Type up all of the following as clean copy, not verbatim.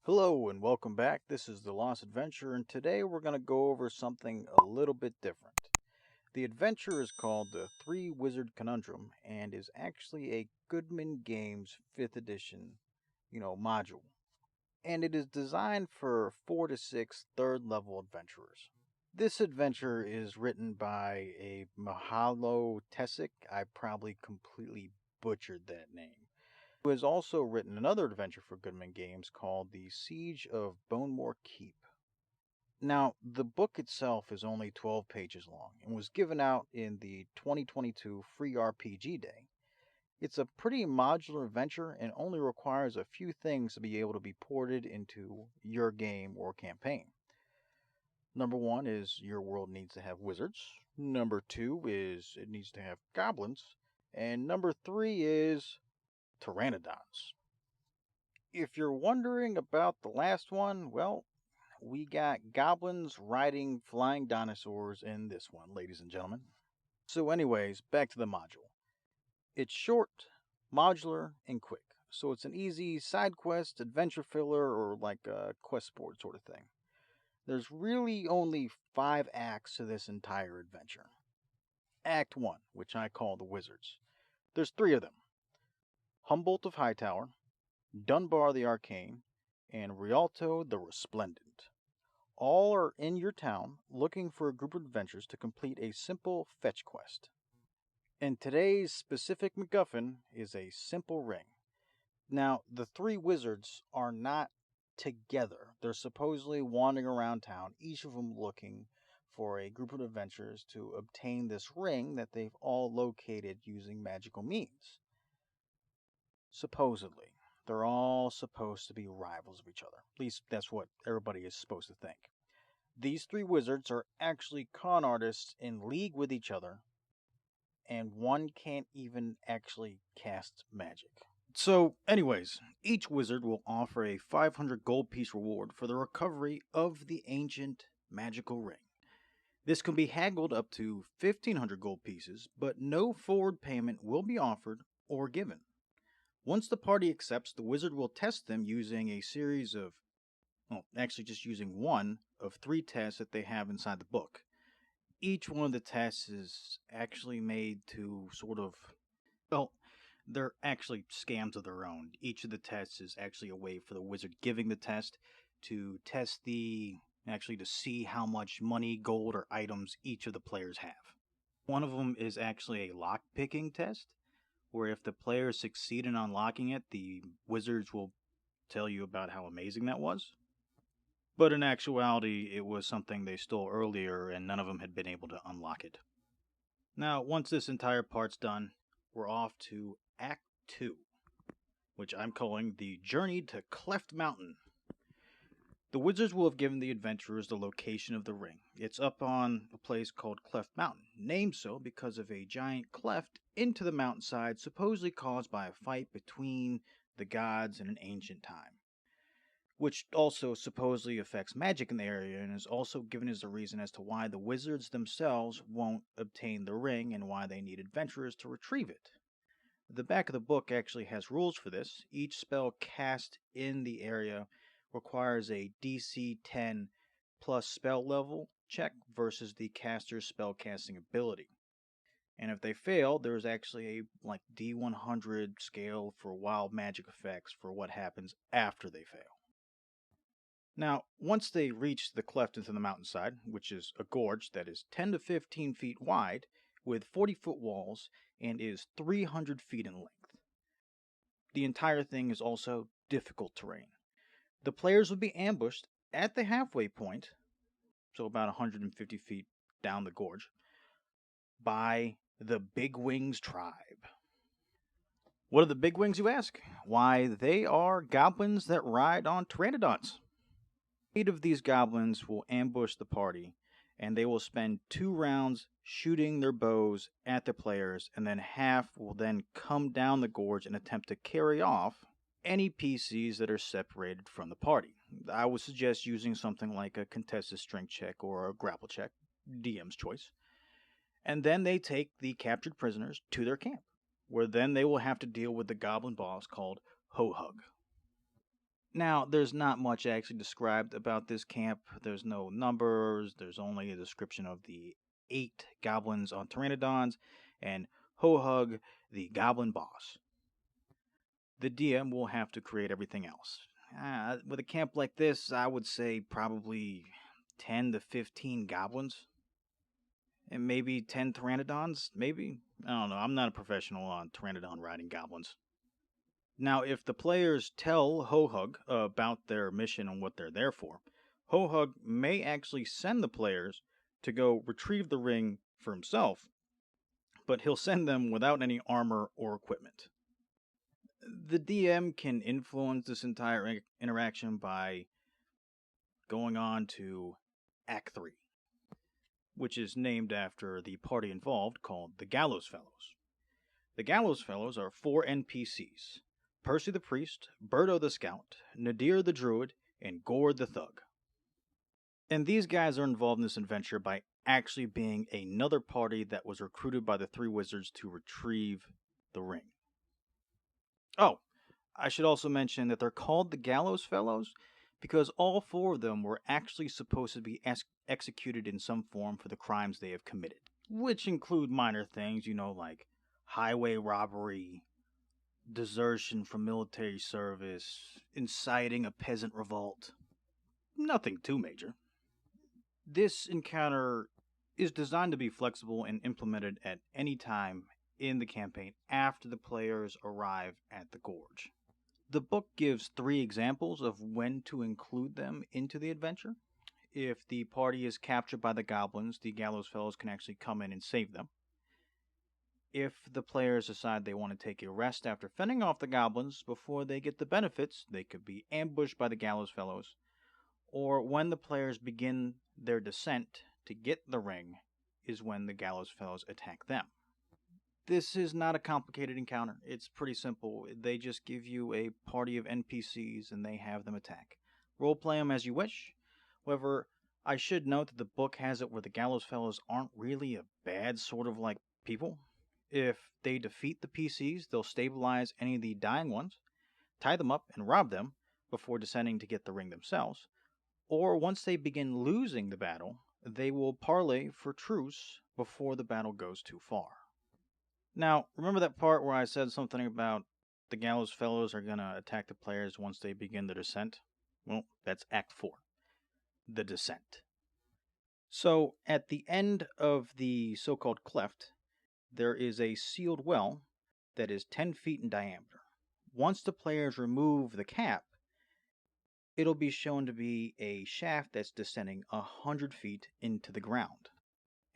Hello and welcome back. This is The Lost Adventure, and today we're going to go over something a little bit different. The adventure is called the Three Wizard Conundrum and is actually a Goodman Games 5th edition, module. And it is designed for 4 to 6 third level adventurers. This adventure is written by a Mahalo Tesic. I probably completely butchered that name. Who has also written another adventure for Goodman Games called The Siege of Bonemore Keep. Now, the book itself is only 12 pages long and was given out in the 2022 Free RPG Day. It's a pretty modular adventure and only requires a few things to be able to be ported into your game or campaign. Number one is your world needs to have wizards. Number two is it needs to have goblins. And number three is pteranodons. If you're wondering about the last one, well, we got goblins riding flying dinosaurs in this one, ladies and gentlemen. So, anyways, back to the module. It's short, modular, and quick. So it's an easy side quest, adventure filler, or like a quest board sort of thing. There's really only 5 acts to this entire adventure. Act 1, which I call the Wizards. There's 3 of them. Humboldt of Hightower, Dunbar the Arcane, and Rialto the Resplendent. All are in your town looking for a group of adventurers to complete a simple fetch quest. And today's specific MacGuffin is a simple ring. Now, the 3 wizards are not together. They're supposedly wandering around town, each of them looking for a group of adventurers to obtain this ring that they've all located using magical means. Supposedly. They're all supposed to be rivals of each other. At least that's what everybody is supposed to think. These 3 wizards are actually con artists in league with each other, and one can't even actually cast magic. So, anyways, each wizard will offer a 500 gold piece reward for the recovery of the ancient magical ring. This can be haggled up to 1,500 gold pieces, but no forward payment will be offered or given. Once the party accepts, the wizard will test them using a series of, actually just using one of 3 tests that they have inside the book. Each one of the tests is actually made to they're actually scams of their own. Each of the tests is actually a way for the wizard giving the test to test to see how much money, gold, or items each of the players have. One of them is actually a lock-picking test, where if the players succeed in unlocking it, the wizards will tell you about how amazing that was. But in actuality, it was something they stole earlier and none of them had been able to unlock it. Now, once this entire part's done, we're off to Act 2, which I'm calling the Journey to Cleft Mountain. The wizards will have given the adventurers the location of the ring. It's up on a place called Cleft Mountain, named so because of a giant cleft into the mountainside supposedly caused by a fight between the gods in an ancient time, which also supposedly affects magic in the area and is also given as a reason as to why the wizards themselves won't obtain the ring and why they need adventurers to retrieve it. The back of the book actually has rules for this. Each spell cast in the area requires a DC 10 plus spell level check versus the caster's spellcasting ability. And if they fail, there's actually a D100 scale for wild magic effects for what happens after they fail. Now, once they reach the cleft into the mountainside, which is a gorge that is 10 to 15 feet wide with 40-foot walls and is 300 feet in length. The entire thing is also difficult terrain. The players will be ambushed at the halfway point, so about 150 feet down the gorge, by the Bigwings tribe. What are the Bigwings, you ask? Why, they are goblins that ride on pteranodons. 8 of these goblins will ambush the party, and they will spend 2 rounds shooting their bows at the players, and then half will then come down the gorge and attempt to carry off any PCs that are separated from the party. I would suggest using something like a contested strength check or a grapple check, DM's choice. And then they take the captured prisoners to their camp, where then they will have to deal with the goblin boss called Ho-Hug. Now, there's not much actually described about this camp. There's no numbers, there's only a description of the 8 goblins on Pteranodons and Ho-Hug, the goblin boss. The DM will have to create everything else. With a camp like this, I would say probably 10 to 15 goblins. And maybe 10 Pteranodons, maybe? I don't know, I'm not a professional on Pteranodon riding goblins. Now, if the players tell Ho-Hug about their mission and what they're there for, Ho-Hug may actually send the players to go retrieve the ring for himself, but he'll send them without any armor or equipment. The DM can influence this entire interaction by going on to Act 3, which is named after the party involved called the Gallows Fellows. The Gallows Fellows are 4 NPCs: Percy the Priest, Birdo the Scout, Nadir the Druid, and Gord the Thug. And these guys are involved in this adventure by actually being another party that was recruited by the 3 wizards to retrieve the ring. Oh, I should also mention that they're called the Gallows Fellows because all 4 of them were actually supposed to be executed in some form for the crimes they have committed, which include minor things, like highway robbery, desertion from military service, inciting a peasant revolt. Nothing too major. This encounter is designed to be flexible and implemented at any time in the campaign after the players arrive at the gorge. The book gives 3 examples of when to include them into the adventure. If the party is captured by the goblins, the Gallows Fellows can actually come in and save them. If the players decide they want to take a rest after fending off the goblins before they get the benefits, they could be ambushed by the Gallows Fellows. Or when the players begin their descent to get the ring is when the Gallows Fellows attack them. This is not a complicated encounter. It's pretty simple. They just give you a party of NPCs and they have them attack. Roleplay them as you wish. However, I should note that the book has it where the Gallows Fellows aren't really a bad sort of like people. If they defeat the PCs, they'll stabilize any of the dying ones, tie them up, and rob them before descending to get the ring themselves. Or once they begin losing the battle, they will parley for truce before the battle goes too far. Now, remember that part where I said something about the Gallows Fellows are going to attack the players once they begin the descent? Well, that's Act 4, the descent. So, at the end of the so-called cleft, there is a sealed well that is 10 feet in diameter. Once the players remove the cap, it'll be shown to be a shaft that's descending 100 feet into the ground.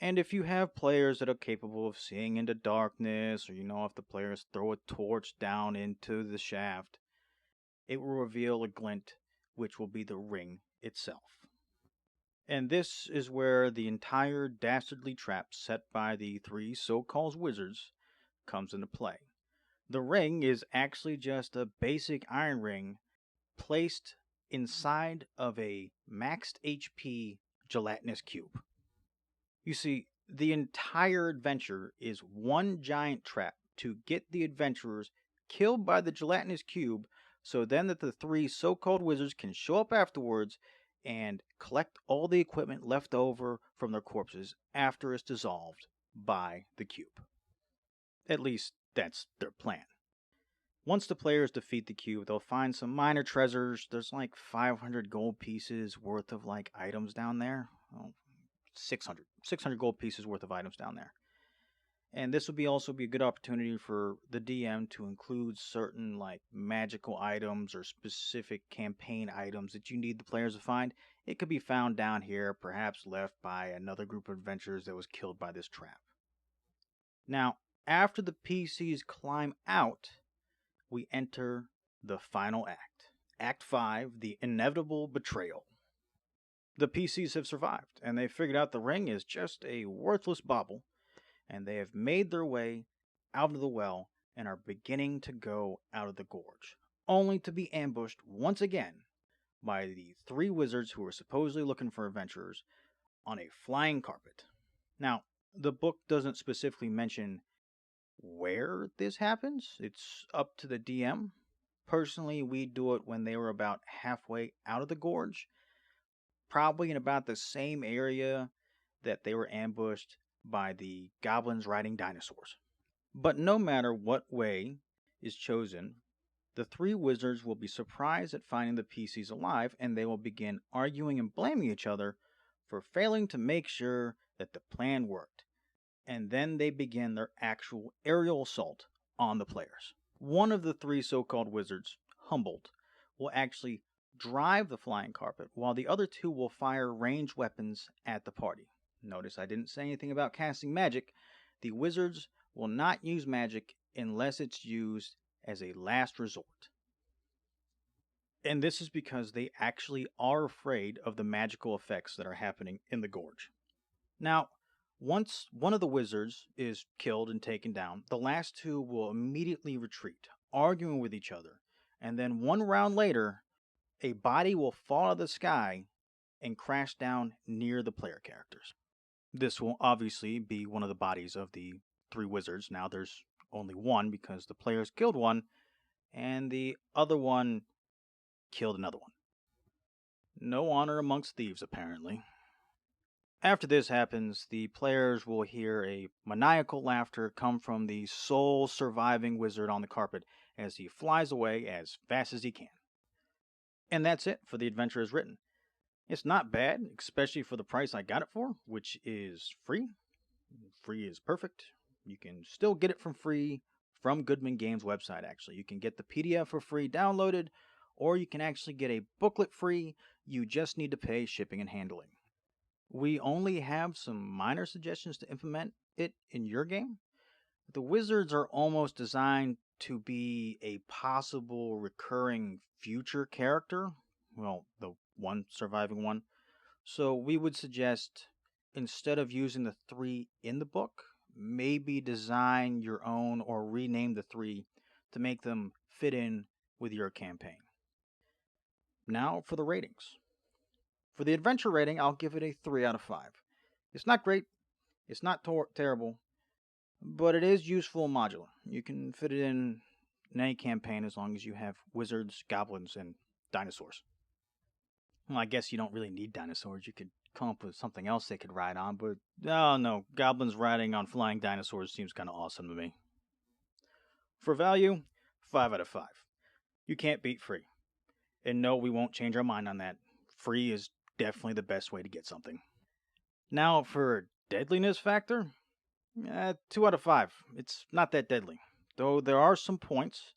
And if you have players that are capable of seeing into darkness, or if the players throw a torch down into the shaft, it will reveal a glint, which will be the ring itself. And this is where the entire dastardly trap set by the 3 so-called wizards comes into play. The ring is actually just a basic iron ring placed inside of a maxed HP gelatinous cube. You see, the entire adventure is one giant trap to get the adventurers killed by the gelatinous cube so then that the 3 so-called wizards can show up afterwards and collect all the equipment left over from their corpses after it's dissolved by the cube. At least, that's their plan. Once the players defeat the cube, they'll find some minor treasures. There's like 500 gold pieces worth of items down there. Well, 600 gold pieces worth of items down there. And this would also be a good opportunity for the DM to include certain magical items or specific campaign items that you need the players to find. It could be found down here, perhaps left by another group of adventurers that was killed by this trap. Now, after the PCs climb out, we enter the final act. Act 5, the Inevitable Betrayal. The PCs have survived, and they figured out the ring is just a worthless bauble, and they have made their way out of the well and are beginning to go out of the gorge, only to be ambushed once again by the 3 wizards who are supposedly looking for adventurers on a flying carpet. Now, the book doesn't specifically mention where this happens. It's up to the DM. Personally, we do it when they were about halfway out of the gorge, probably in about the same area that they were ambushed by the goblins riding dinosaurs. But no matter what way is chosen, the three wizards will be surprised at finding the PCs alive, and they will begin arguing and blaming each other for failing to make sure that the plan worked. And then they begin their actual aerial assault on the players. One of the three so called wizards, Humboldt, will actually drive the flying carpet, while the other two will fire ranged weapons at the party. Notice I didn't say anything about casting magic. The wizards will not use magic unless it's used as a last resort. And this is because they actually are afraid of the magical effects that are happening in the gorge. Now, once one of the wizards is killed and taken down, the last two will immediately retreat, arguing with each other, and then one round later, a body will fall out of the sky and crash down near the player characters. This will obviously be one of the bodies of the three wizards. Now there's only one because the players killed one, and the other one killed another one. No honor amongst thieves, apparently. After this happens, the players will hear a maniacal laughter come from the sole surviving wizard on the carpet as he flies away as fast as he can. And that's it for the adventure as written. It's not bad, especially for the price I got it for, which is free. Free is perfect. You can still get it from free from Goodman Games website, actually. You can get the PDF for free downloaded, or you can actually get a booklet free. You just need to pay shipping and handling. We only have some minor suggestions to implement it in your game. The wizards are almost designed to be a possible recurring future character. Well, the one surviving one. So we would suggest, instead of using the three in the book, maybe design your own or rename the three to make them fit in with your campaign. Now for the ratings. For the adventure rating, I'll give it a 3 out of 5. It's not great, it's not terrible, but it is useful and modular. You can fit it in any campaign as long as you have wizards, goblins, and dinosaurs. Well, I guess you don't really need dinosaurs. You could come up with something else they could ride on, but oh no, goblins riding on flying dinosaurs seems kind of awesome to me. For value, 5 out of 5. You can't beat free. And no, we won't change our mind on that. Free is definitely the best way to get something. Now for deadliness factor, 2 out of 5. It's not that deadly. Though there are some points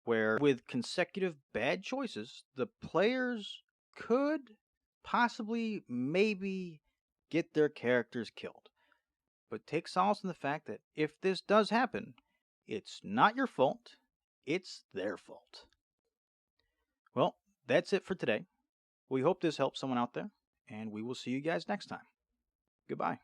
where, with consecutive bad choices, the players could possibly, maybe, get their characters killed. But take solace in the fact that if this does happen, it's not your fault, it's their fault. Well, that's it for today. We hope this helps someone out there, and we will see you guys next time. Goodbye.